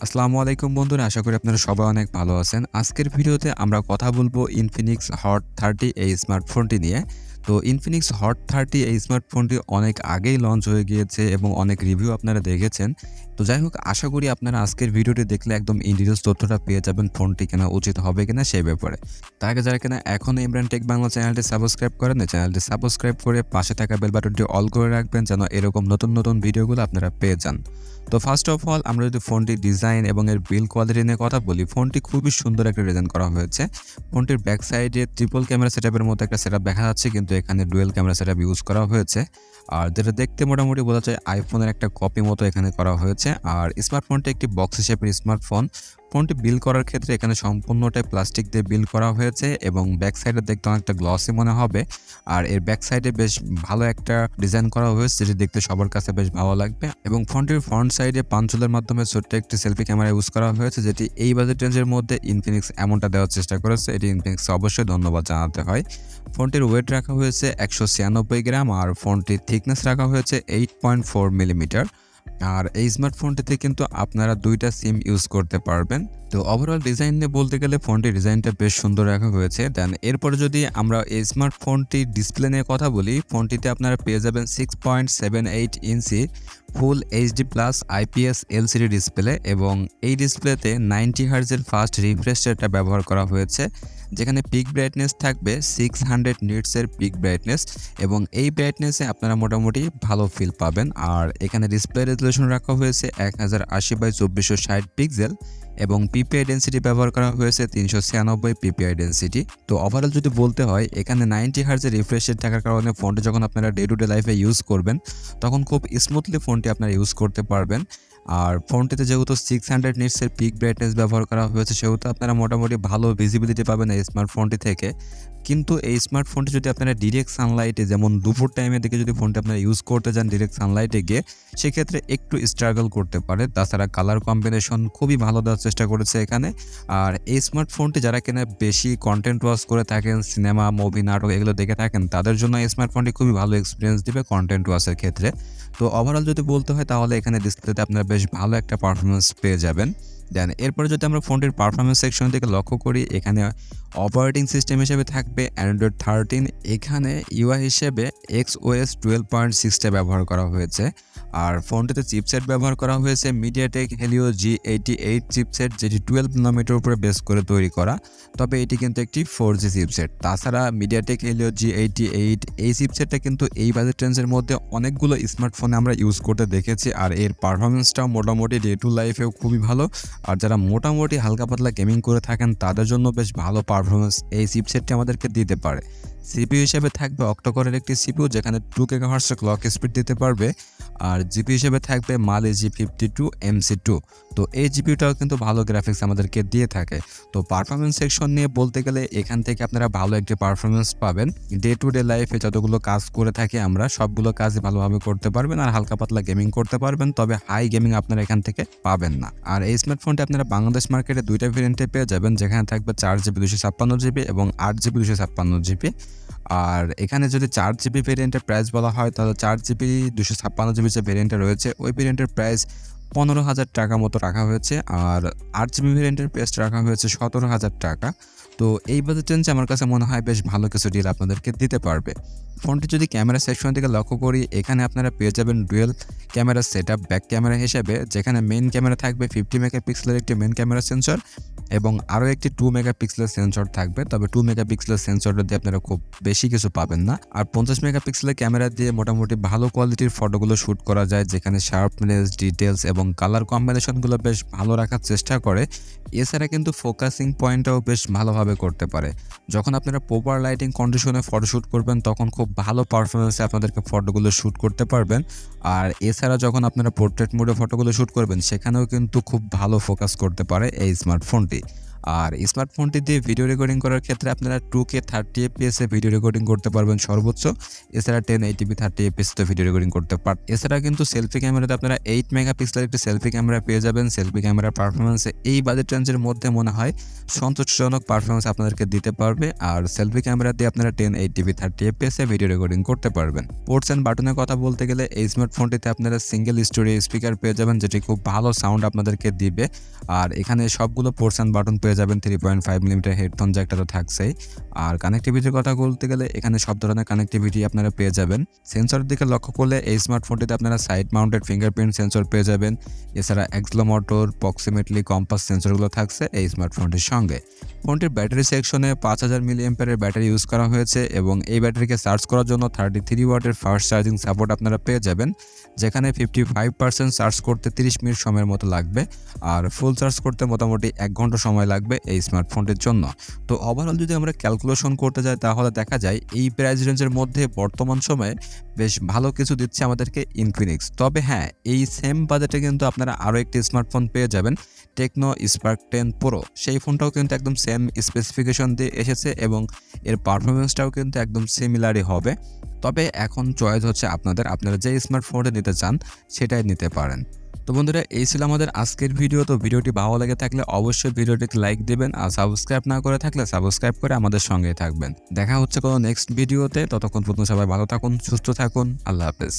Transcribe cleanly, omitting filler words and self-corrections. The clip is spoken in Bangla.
আসসালামু আলাইকুম বন্ধুরা, আশা করি আপনারা সবাই অনেক ভালো আছেন। আজকের ভিডিওতে আমরা কথা বলবো Infinix Hot 30 এই স্মার্টফোনটি নিয়ে। তো Infinix Hot 30 এই স্মার্টফোনটি অনেক আগেই লঞ্চ হয়ে গিয়েছে এবং অনেক রিভিউ আপনারা দেখেছেন। তো যাই হোক, আশা করি আপনারা আজকের ভিডিওটি দেখলে একদম ইন ডিটেইলস তথ্যটা পেয়ে যাবেন ফোনটি কেনা উচিত হবে কিনা সেই ব্যাপারে। তার আগে যারা কিনা এখনো ইমরান টেক বাংলা চ্যানেলটি সাবস্ক্রাইব করেন, চ্যানেলটি সাবস্ক্রাইব করে পাশে থাকা বেল বাটনটি অল করে রাখবেন যেন এরকম নতুন নতুন ভিডিওগুলো আপনারা পেয়ে যান। তো ফার্স্ট অফ অল আমরা যদি ফোনটির ডিজাইন এবং এর বিল্ড কোয়ালিটি নিয়ে কথা বলি, ফোনটি খুবই সুন্দর একটা ডিজাইন করা হয়েছে। ফোনটির ব্যাক সাইডে ট্রিপল ক্যামেরা সেটআপের মতো একটা সেটআপ দেখা যাচ্ছে, কিন্তু এখানে ডুয়েল ক্যামেরা সেটআপ ইউজ করা হয়েছে। আর যেটা দেখতে মোটামুটি বোঝা যায় আইফোনের একটা কপি মতো এখানে করা হয়েছে। আর স্মার্টফোনটি একটি বক্স শেপের স্মার্টফোন। ফোনটি বিল্ড করার ক্ষেত্রে এখানে সম্পূর্ণটাই প্লাস্টিক দিয়ে বিল্ড করা হয়েছে এবং ব্যাক সাইডে দেখতে অনেকটা গ্লসি মনে হবে। আর এর ব্যাক সাইডে বেশ ভালো একটা ডিজাইন করা হয়েছে, যেটি দেখতে সবার কাছে বেশ ভালো লাগবে। এবং ফোনটির ফ্রন্ট সাইডে পাঞ্চুলের মাধ্যমে ছোট্ট একটি সেলফি ক্যামেরা ইউজ করা হয়েছে, যেটি এই বাজেট রেঞ্জের মধ্যে ইনফিনিক্স এমনটা দেওয়ার চেষ্টা করেছে। এটি ইনফিনিক্সকে অবশ্যই ধন্যবাদ জানাতে হয়। ফোনটির ওয়েট রাখা হয়েছে 196 গ্রাম আর ফোনটির থিকনেস রাখা হয়েছে 8.4 মিলিমিটার। আর এই স্মার্টফোনটিতে কিন্তু আপনারা দুইটা সিম ইউজ করতে পারবেন। তো ওভারঅল ডিজাইন নিয়ে বলতে গেলে ফোনটির ডিজাইনটা বেশ সুন্দর রাখা হয়েছে। দেন এরপরে যদি আমরা এই স্মার্টফোনটির ডিসপ্লে নিয়ে কথা বলি, ফোনটিতে আপনারা পেয়ে যাবেন 6.78 inch full HD plus IPS LCD display এবং এই ডিসপ্লেতে 90 হার্জের ফাস্ট রিফ্রেশ রেটটা ব্যবহার করা হয়েছে, যেখানে পিক ব্রাইটনেস থাকবে 600 নিটসের পিক ব্রাইটনেস এবং এই ব্রাইটনেসে আপনারা মোটামুটি ভালো ফিল পাবেন। আর এখানে ডিসপ্লে রেজলিউশন রাখা হয়েছে 1080x2460 পিক্সেল এবং পিপিআই ডেন্সিটি ব্যবহার করা হয়েছে 396 পিপিআই ডেন্সিটি। তো ওভারঅল যদি বলতে হয়, এখানে 90 হার্জের রিফ্রেশ রেট থাকার কারণে ফোনটি যখন আপনারা ডে টু ডে লাইফে ইউজ করবেন তখন খুব স্মুথলি ফোনটি আপনারা ইউজ করতে পারবেন। আর ফোনটিতে যেহেতু 600 নিটসের পিক ব্রাইটনেস ব্যবহার করা হয়েছে, সেহেতু আপনারা মোটামুটি ভালো ভিজিবিলিটি পাবেন এই স্মার্টফোনটি থেকে। কিন্তু এই স্মার্টফোনটি যদি আপনারা ডিরেক্ট সানলাইটে, যেমন দুপুর টাইমের দিকে যদি ফোনটি আপনারা ইউজ করতে যান ডিরেক্ট সানলাইটে গিয়ে, সেক্ষেত্রে একটু স্ট্রাগল করতে পারে। তাছাড়া কালার কম্বিনেশন খুবই ভালো দেওয়ার চেষ্টা করেছে এখানে। আর এই স্মার্টফোনটি যারা কিনা বেশি কন্টেন্ট ওয়াচ করে থাকেন, সিনেমা, মুভি, নাটক এগুলো দেখে থাকেন, তাদের জন্য এই স্মার্টফোনটি খুবই ভালো এক্সপিরিয়েন্স দিবে কন্টেন্ট ওয়াচের ক্ষেত্রে। তো ওভারঅল যদি বলতে হয় তাহলে এখানে ডিসপ্লেতে আপনারা বেশ ভালো একটা পারফরমেন্স পেয়ে যাবেন। দেন এরপরে যদি আমরা ফোনটির পারফরমেন্স সেকশন থেকে লক্ষ্য করি, এখানে অপারেটিং সিস্টেম হিসেবে থাকবে অ্যান্ড্রয়েড 13। এখানে ইউআই হিসেবে XOS 12.6টা ব্যবহার করা হয়েছে। আর ফোনটিতে চিপসেট ব্যবহার করা হয়েছে মিডিয়াটেক হেলিও G88 চিপসেট, যেটি 12 নানোমিটার উপরে বেস করে তৈরি করা, তবে এটি কিন্তু একটি 4G চিপসেট। তাছাড়া মিডিয়াটেক হেলিও G88 এই চিপসেটটা কিন্তু এই বাজেট রেঞ্জের মধ্যে অনেকগুলো স্মার্টফোনে আমরা ইউজ করতে দেখেছি। আর এর পারফরমেন্সটাও মোটামুটি ডে টু লাইফেও খুবই ভালো। আর যারা মোটামুটি হালকা পাতলা গেমিং করে থাকেন তাদের জন্য বেশ ভালো পারফরমেন্স এই চিপসেটটি আমাদেরকে দিতে পারে। সিপিইউ হিসেবে থাকবে অক্টোকোরের একটি সিপিইউ, যেখানে 2 GHz ক্লক স্পিড দিতে পারবে। আর জিপি হিসেবে থাকবে মালি G52 MC2। তো এই জিপিইউটাও কিন্তু ভালো গ্রাফিক্স আমাদেরকে দিয়ে থাকে। তো পারফরমেন্স সেকশন নিয়ে বলতে গেলে এখান থেকে আপনারা ভালো একটি পারফরমেন্স পাবেন। ডে টু ডে লাইফে যতগুলো কাজ করে থাকি আমরা, সবগুলো কাজই ভালোভাবে করতে পারবেন আর হালকা পাতলা গেমিং করতে পারবেন, তবে হাই গেমিং আপনারা এখান থেকে পাবেন না। আর এই স্মার্টফোনটি আপনারা বাংলাদেশ মার্কেটে দুইটা ভেরিয়েন্টে পেয়ে যাবেন, যেখানে থাকবে 4GB 256GB এবং 8GB 256GB। আর এখানে যদি 4GB ভেরিয়েন্টের প্রাইস বলা হয়, তাহলে 4GB 256GB যে ভেরিয়েন্টটা রয়েছে ওই ভেরিয়েন্টের প্রাইস 15,000 টাকা মতো রাখা হয়েছে। আর 8GB ভেরিয়েন্টের প্রাইস রাখা হয়েছে 17,000 টাকা। তো এই বাজেট রেঞ্জে আমার কাছে মনে হয় বেশ ভালো কিছু ডিল আপনাদেরকে দিতে পারবে। ফোনটি যদি ক্যামেরা সেকশন থেকে লক্ষ্য করি, এখানে আপনারা পেয়ে যাবেন dual camera setup back camera হিসেবে, যেখানে মেইন ক্যামেরা থাকবে 50 মেগাপিক্সেলের একটি মেইন ক্যামেরা সেন্সর এবং আরও একটি 2 মেগাপিক্সেলের সেন্সর থাকবে, তবে 2 মেগাপিক্সেলের সেন্সরটা দিয়ে আপনারা খুব বেশি কিছু পাবেন না। আর 50 মেগাপিক্সেলের ক্যামেরা দিয়ে মোটামুটি ভালো কোয়ালিটির ফটোগুলো শ্যুট করা যায়, যেখানে শার্পনেস, ডিটেলস এবং কালার কম্বিনেশনগুলো বেশ ভালো রাখার চেষ্টা করে। এছাড়া কিন্তু ফোকাসিং পয়েন্টটাও বেশ ভালোভাবে করতে পারে। যখন আপনারা প্রপার লাইটিং কন্ডিশনে ফটো শ্যুট করবেন তখন খুব ভালো পারফরমেন্সে আপনাদেরকে ফটোগুলো শ্যুট করতে পারবেন। আর এছাড়া যখন আপনারা পোর্ট্রেট মোডে ফটোগুলো শ্যুট করবেন সেখানেও কিন্তু খুব ভালো ফোকাস করতে পারে এই স্মার্টফোনটি। আর স্মার্টফোনটি দিয়ে ভিডিও রেকর্ডিং করার ক্ষেত্রে আপনারা 2K 30 fps এ ভিডিও রেকর্ডিং করতে পারবেন সর্বোচ্চ। এছাড়া 1080p 30 fps তে ভিডিও রেকর্ডিং করতে পারবেন। এছাড়া কিন্তু সেলফি ক্যামেরাতে আপনারা 8 মেগাপিক্সেলের একটি সেলফি ক্যামেরা পেয়ে যাবেন। সেলফি ক্যামেরার পারফরম্যান্সে এই বাজেট রেঞ্জের মধ্যে মনে হয় সন্তোষজনক পারফরম্যান্স আপনাদেরকে দিতে পারবে। আর সেলফি ক্যামেরা দিয়ে আপনারা 1080p 30 fps এ ভিডিও রেকর্ডিং করতে পারবেন। পোর্টস অ্যান্ড বাটনের কথা বলতে গেলে এই স্মার্টফোনটিতে আপনারা সিঙ্গেল স্টোরি স্পিকার পেয়ে যাবেন, যেটি খুব ভালো সাউন্ড আপনাদেরকে দিবে। আর এখানে সবগুলো পোর্টস অ্যান্ড বাটন পেয়ে যাবেন। 3.5 মিলিমিটার হেডফোন জ্যাকটা তো থাকছেই। আর কানেক্টিভিটির কথা বলতে গেলে এখানে সব ধরনের কানেক্টিভিটি আপনারা পেয়ে যাবেন। সেন্সরের দিকে লক্ষ্য করলে এই স্মার্টফোনটিতে আপনারা সাইড মাউন্টেড ফিঙ্গারপ্রিন্ট সেন্সর পেয়ে যাবেন। এছাড়া অ্যাক্সেলেরোমিটার, প্রক্সিমেটলি, কম্পাস সেন্সরগুলো থাকছে এই স্মার্টফোনটির সঙ্গে। ফোনটির ব্যাটারি সেকশনে 5000 মিলিঅ্যাম্পিয়ারের ব্যাটারি ইউজ করা হয়েছে এবং এই ব্যাটারিকে চার্জ করার জন্য 33 ওয়াটের ফাস্ট চার্জিং সাপোর্ট আপনারা পেয়ে যাবেন, যেখানে 55% চার্জ করতে 30 মিনিট সময়ের মতো লাগবে। আর ফুল চার্জ করতে মোটামুটি 1 ঘন্টা সময় লাগবে এই স্মার্টফোনটির জন্য। তো ওভারঅল যদি আমরা ক্যালকুলেশন করতে যাই তাহলে দেখা যায় এই প্রাইস রেঞ্জের মধ্যে বর্তমান সময়ে বেশ ভালো কিছু দিচ্ছে আমাদেরকে ইনফিনিক্স। তবে হ্যাঁ, এই সেম বাজেটে কিন্তু আপনারা আরও একটি স্মার্টফোন পেয়ে যাবেন, টেকনো স্পার্ক 10 প্রো। সেই ফোনটাও কিন্তু একদম সেম স্পেসিফিকেশন দিয়ে এসেছে এবং এর পারফরমেন্সটাও কিন্তু একদম সিমিলারই হবে। তবে এখন চয়েস হচ্ছে আপনারা যে স্মার্টফোনটা নিতে চান সেটাই নিতে পারেন। তো বন্ধুরা, এই ছিল আমাদের আজকের ভিডিও। তো ভিডিওটি ভালো লেগে থাকলে অবশ্যই ভিডিওটিতে লাইক দেবেন, আর সাবস্ক্রাইব না করে থাকলে সাবস্ক্রাইব করে আমাদের সঙ্গেই থাকবেন। দেখা হচ্ছে কোনো নেক্সট ভিডিওতে। ততক্ষণ পর্যন্ত সবাই ভালো থাকুন, সুস্থ থাকুন। আল্লাহ হাফেজ।